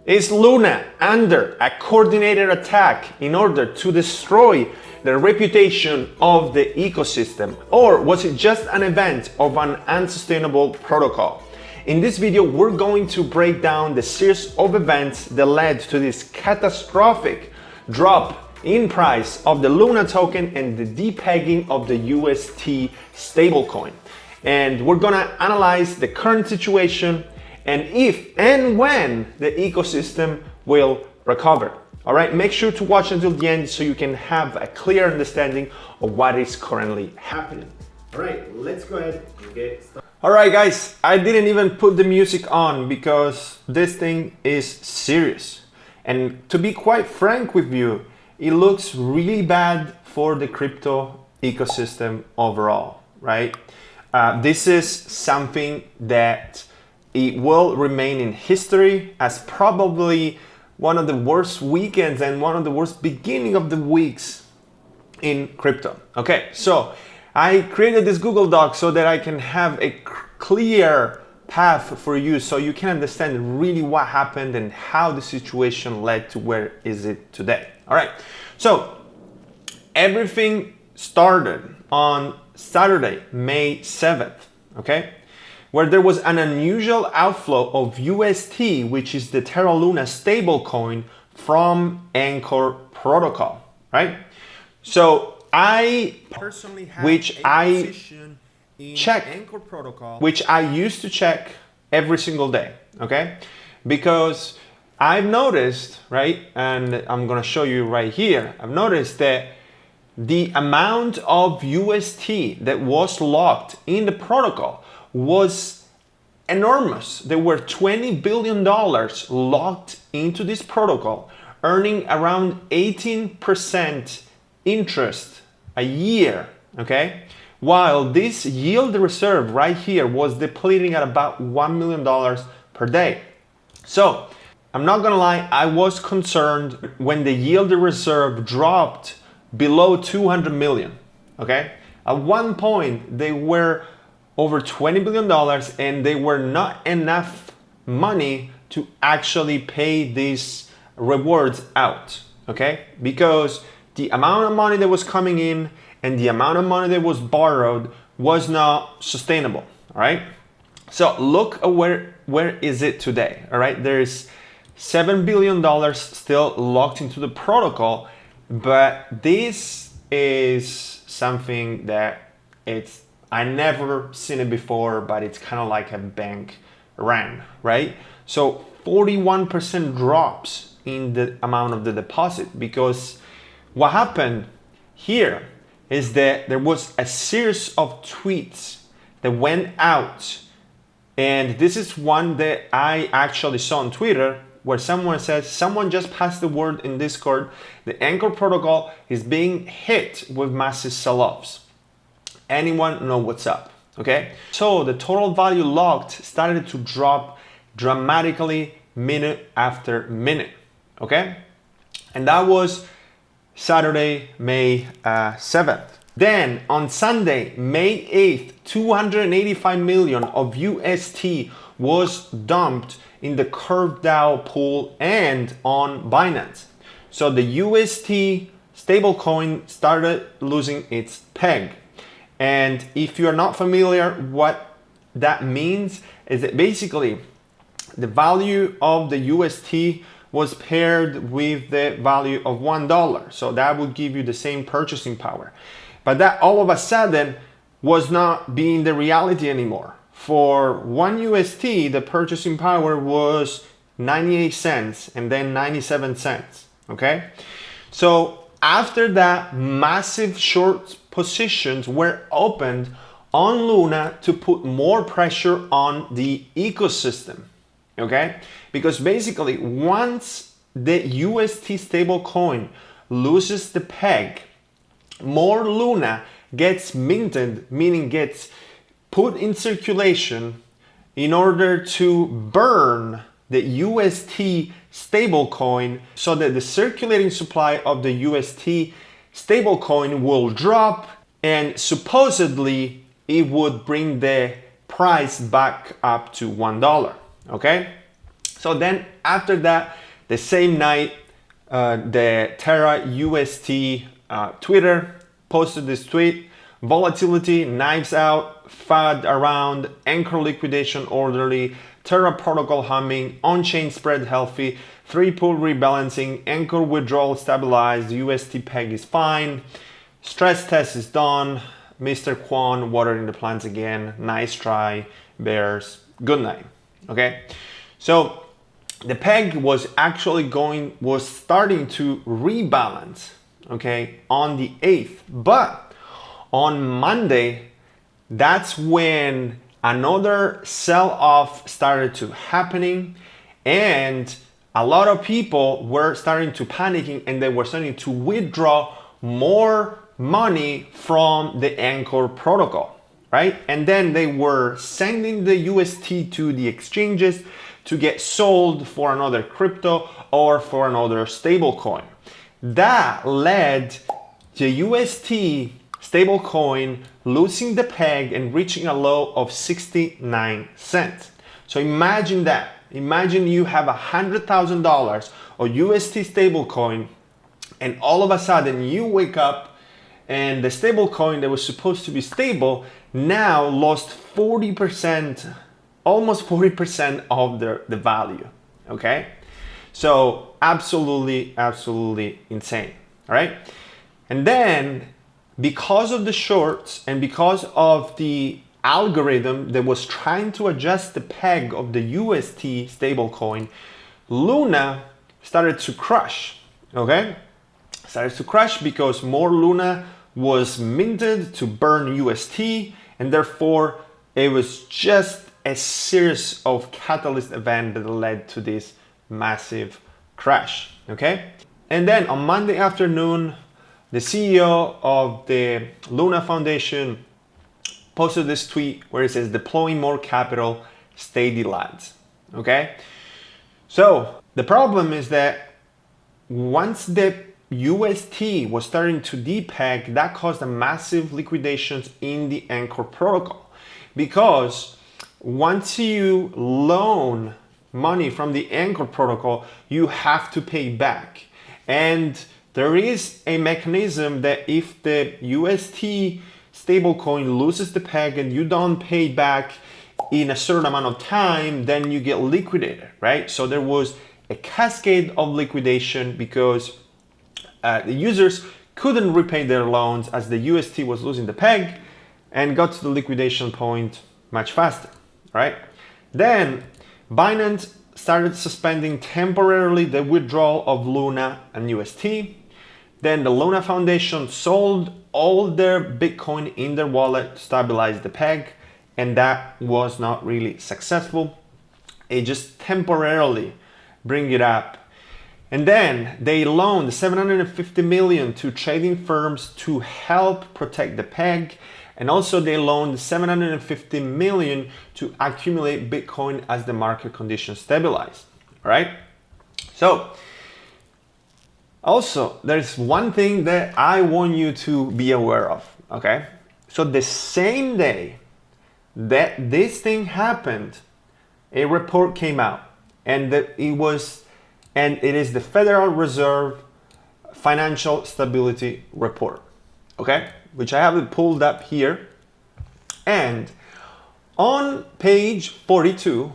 Is Luna under a coordinated attack in order to destroy the reputation of the ecosystem, or was it just an event of an unsustainable protocol? In this video, we're going to break down the series of events that led to this catastrophic drop in price of the Luna token and the depegging of the UST stablecoin. And we're gonna analyze the current situation and if and when the ecosystem will recover. All right, make sure to watch until the end so you can have a clear understanding of what is currently happening. All right, let's go ahead and get started. All right, guys, I didn't even put the music on because this thing is serious. And to be quite frank with you, it looks really bad for the crypto ecosystem overall, right? This is something that it will remain in history as probably one of the worst weekends and one of the worst beginning of the weeks in crypto. Okay, so I created this Google Doc so that I can have a clear path for you so you can understand really what happened and how the situation led to where is it today. All right, so everything started on Saturday, May 7th, okay? Where there was an unusual outflow of UST, which is the TERRA LUNA stablecoin from Anchor protocol, right? So I personally have position in Anchor protocol, which I used to check every single day, okay? Because I've noticed, right, and I'm gonna show you right here, I've noticed that the amount of UST that was locked in the protocol was enormous. There were $20 billion locked into this protocol, earning around 18% interest a year, okay? While this yield reserve right here was depleting at about $1 million per day. So I'm not gonna lie, I was concerned when the yield reserve dropped below 200 million, okay? At one point, they were over $20 billion and they were not enough money to actually pay these rewards out, okay? Because the amount of money that was coming in and the amount of money that was borrowed was not sustainable, all right? So look at where is it today, all right? There's $7 billion still locked into the protocol, but this is something that I never seen it before, but it's kind of like a bank run, right? So 41% drops in the amount of the deposit, because what happened here is that there was a series of tweets that went out, and this is one that I actually saw on Twitter, where someone says, someone just passed the word in Discord, the Anchor protocol is being hit with massive sell-offs. Anyone know what's up, okay? So the total value locked started to drop dramatically minute after minute, okay? And that was Saturday, May 7th. Then on Sunday, May 8th, 285 million of UST was dumped in the Curve DAO pool and on Binance. So the UST stablecoin started losing its peg. And if you're not familiar, what that means is that basically the value of the UST was paired with the value of $1. So that would give you the same purchasing power. But that all of a sudden was not being the reality anymore. For 1 UST, the purchasing power was 98 cents and then 97 cents, okay? So after that, massive short positions were opened on Luna to put more pressure on the ecosystem, okay? Because basically, once the UST stablecoin loses the peg, more Luna gets minted, meaning gets put in circulation in order to burn the UST stablecoin so that the circulating supply of the UST stablecoin will drop, and supposedly it would bring the price back up to $1, okay? So then after that, the same night, the Terra UST Twitter posted this tweet: volatility, knives out, FUD around, anchor liquidation orderly, Terra protocol humming, on-chain spread healthy, 3-pool rebalancing, anchor withdrawal stabilized, UST peg is fine, stress test is done, Mr. Quan watering the plants again, nice try, bears, good night. Okay, so the peg was starting to rebalance, okay, on the 8th, but on Monday, that's when another sell-off started to happening, and a lot of people were starting to panicking, and they were starting to withdraw more money from the Anchor protocol, right? And then they were sending the UST to the exchanges to get sold for another crypto or for another stablecoin. That led the UST stablecoin losing the peg and reaching a low of 69 cents. So imagine that. Imagine you have $100,000 of UST stablecoin, and all of a sudden you wake up and the stablecoin that was supposed to be stable now lost 40%, almost 40% of the value, okay? So absolutely insane, all right? And then because of the shorts and because of the algorithm that was trying to adjust the peg of the UST stablecoin, Luna started to crash, okay? Started to crash because more Luna was minted to burn UST, and therefore it was just a series of catalyst events that led to this massive crash, okay? And then on Monday afternoon, the CEO of the Luna Foundation posted this tweet where it says, deploying more capital, steady lads, okay? So the problem is that once the UST was starting to depeg, that caused a massive liquidations in the Anchor protocol, because once you loan money from the Anchor protocol, you have to pay back. And there is a mechanism that if the UST stablecoin loses the peg and you don't pay back in a certain amount of time, then you get liquidated, right? So there was a cascade of liquidation because the users couldn't repay their loans as the UST was losing the peg, and got to the liquidation point much faster, right? Then Binance started suspending temporarily the withdrawal of Luna and UST. Then the Luna Foundation sold all their Bitcoin in their wallet to stabilize the peg, and that was not really successful. It just temporarily bring it up. And then they loaned 750 million to trading firms to help protect the peg. And also they loaned 750 million to accumulate Bitcoin as the market conditions stabilize, all right? So also there's one thing that I want you to be aware of, okay? So the same day that this thing happened, a report came out, and it is the Federal Reserve Financial Stability Report, okay? Which I have it pulled up here. And on page 42,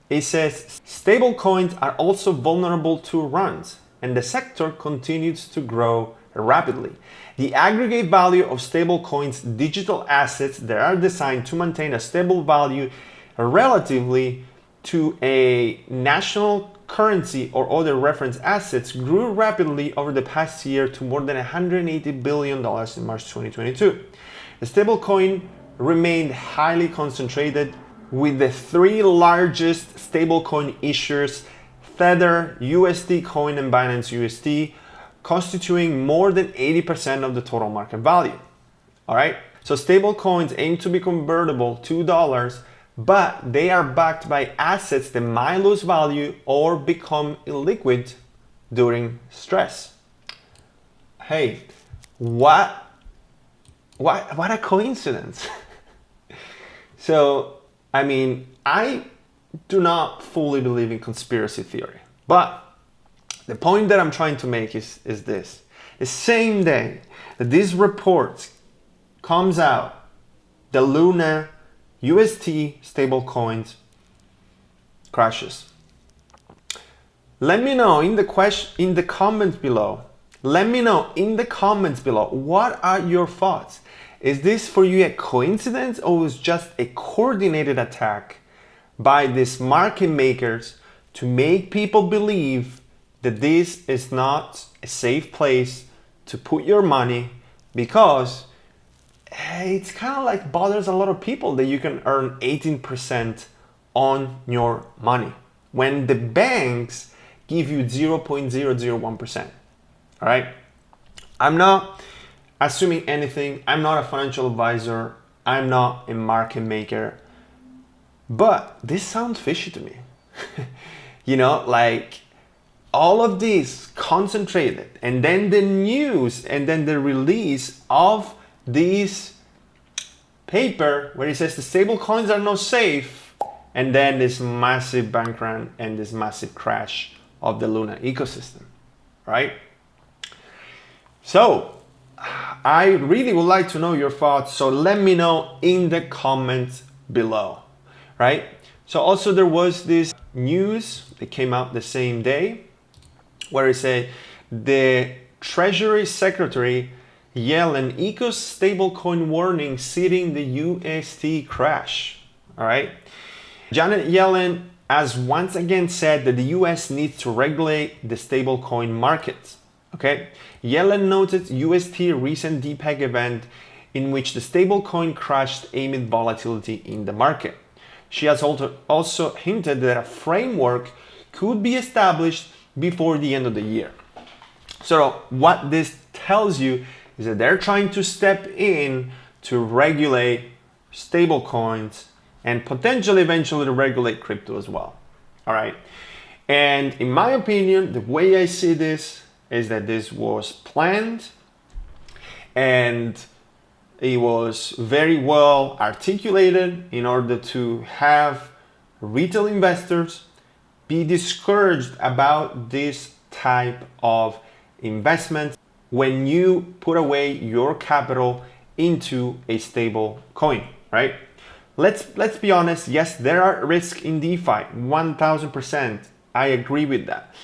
it says, stable coins are also vulnerable to runs, and the sector continues to grow rapidly. The aggregate value of stable coins, digital assets that are designed to maintain a stable value relatively to a national currency or other reference assets, grew rapidly over the past year to more than $180 billion in March 2022. The stablecoin remained highly concentrated, with the three largest stablecoin issuers, Tether, USD Coin, and Binance USD, constituting more than 80% of the total market value. All right, so stablecoins aim to be convertible to dollars, but they are backed by assets that might lose value or become illiquid during stress. Hey, what a coincidence. So, I mean, I do not fully believe in conspiracy theory. But the point that I'm trying to make is this. The same day that this report comes out, the Luna UST stablecoins crashes. Let me know in the comments below. Let me know in the comments below, what are your thoughts? Is this for you a coincidence, or was just a coordinated attack by these market makers to make people believe that this is not a safe place to put your money, because it's kind of like bothers a lot of people that you can earn 18% on your money when the banks give you 0.001%. All right. I'm not assuming anything. I'm not a financial advisor. I'm not a market maker. But this sounds fishy to me. You know, like all of this concentrated, and then the news, and then the release of this paper where it says the stable coins are not safe, and then this massive bank run and this massive crash of the Luna ecosystem, right? So I really would like to know your thoughts, so let me know in the comments below, right? So also there was this news that came out the same day where it said the Treasury Secretary Yellen echoes stablecoin warning citing the UST crash. All right. Janet Yellen has once again said that the US needs to regulate the stablecoin market. Okay. Yellen noted UST recent depeg event in which the stablecoin crashed amid volatility in the market. She has also hinted that a framework could be established before the end of the year. So what this tells you is that they're trying to step in to regulate stablecoins and potentially eventually to regulate crypto as well. All right. And in my opinion, the way I see this is that this was planned and it was very well articulated in order to have retail investors be discouraged about this type of investment when you put away your capital into a stable coin, right? Let's be honest. Yes, there are risks in DeFi, 1000%. I agree with that.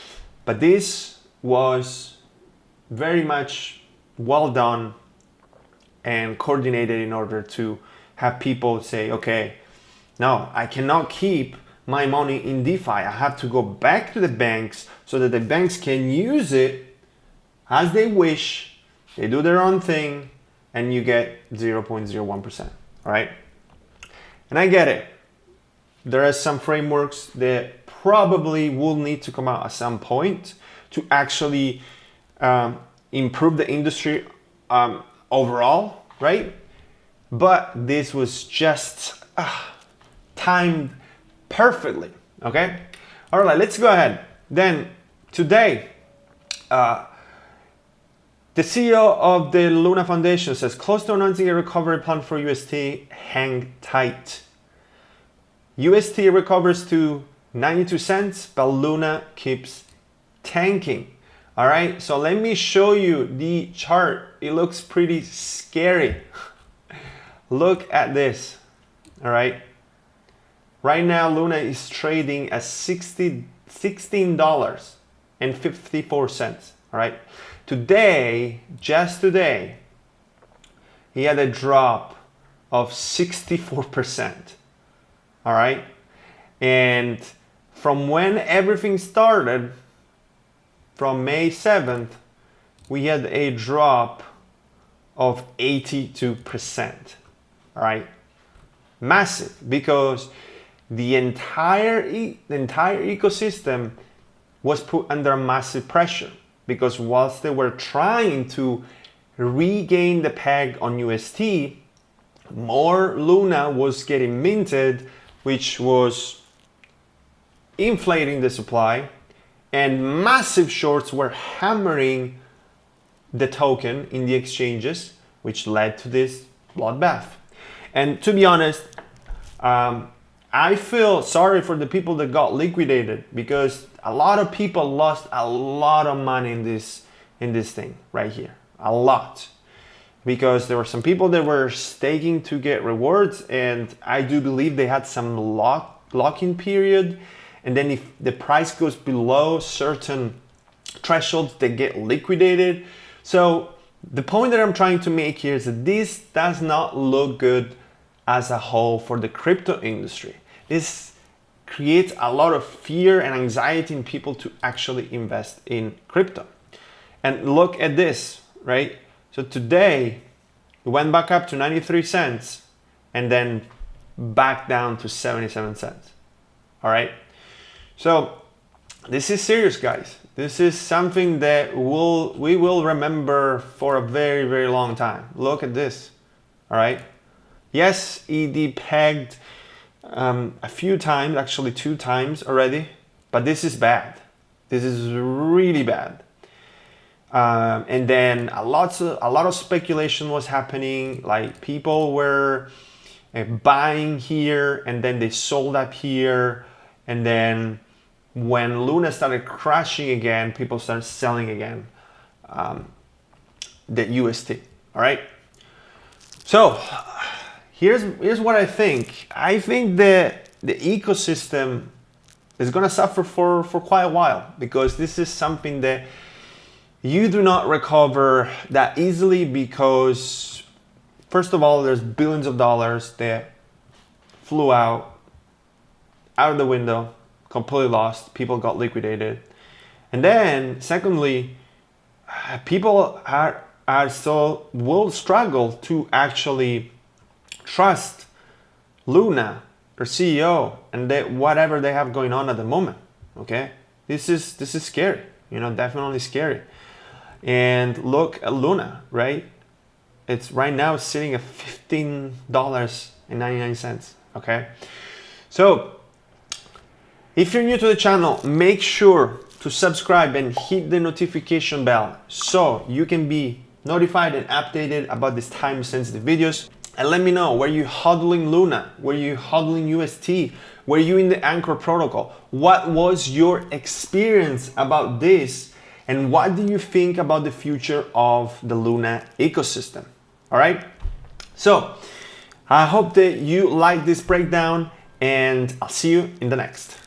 But this was very much well done and coordinated in order to have people say, okay, no, I cannot keep my money in DeFi. I have to go back to the banks so that the banks can use it as they wish. They do their own thing and you get 0.01%, all right? And I get it. There are some frameworks that probably will need to come out at some point to actually improve the industry overall, right? But this was just timed perfectly, okay? All right, let's go ahead. Then today, the CEO of the Luna Foundation says, close to announcing a recovery plan for UST, hang tight. UST recovers to 92 cents, but Luna keeps tanking. All right, so let me show you the chart. It looks pretty scary. Look at this, all right? Right now, Luna is trading at $16.54, all right? Today, just today, he had a drop of 64%, all right? And from when everything started, from May 7th, we had a drop of 82%, all right? Massive, because the entire ecosystem was put under massive pressure, because whilst they were trying to regain the peg on UST, more Luna was getting minted, which was inflating the supply, and massive shorts were hammering the token in the exchanges, which led to this bloodbath. And to be honest, I feel sorry for the people that got liquidated, because a lot of people lost a lot of money in this thing right here, a lot, because there were some people that were staking to get rewards, and I do believe they had some lock-in period, and then if the price goes below certain thresholds, they get liquidated. So the point that I'm trying to make here is that this does not look good as a whole for the crypto industry. This creates a lot of fear and anxiety in people to actually invest in crypto. And look at this, right? So today it went back up to 93 cents and then back down to 77 cents. All right. So this is serious, guys. This is something that we will remember for a very, very long time. Look at this. All right. Yes, it depegged a few times, actually 2 times already, but this is bad. This is really bad. And then a lot of speculation was happening. Like people were buying here and then they sold up here, and then when Luna started crashing again, people started selling again the UST. All right. So here's what I think. I think that the ecosystem is gonna suffer for quite a while, because this is something that you do not recover that easily, because first of all, there's billions of dollars that flew out of the window, completely lost. People got liquidated. And then secondly, people will struggle to actually trust Luna, their CEO, and whatever they have going on at the moment. Okay, this is scary. You know, definitely scary. And look at Luna, right? It's right now sitting at $15.99. Okay, so if you're new to the channel, make sure to subscribe and hit the notification bell so you can be notified and updated about these time-sensitive videos. And let me know, were you hodling Luna? Were you hodling UST? Were you in the Anchor protocol? What was your experience about this? And what do you think about the future of the Luna ecosystem? All right. So I hope that you like this breakdown, and I'll see you in the next.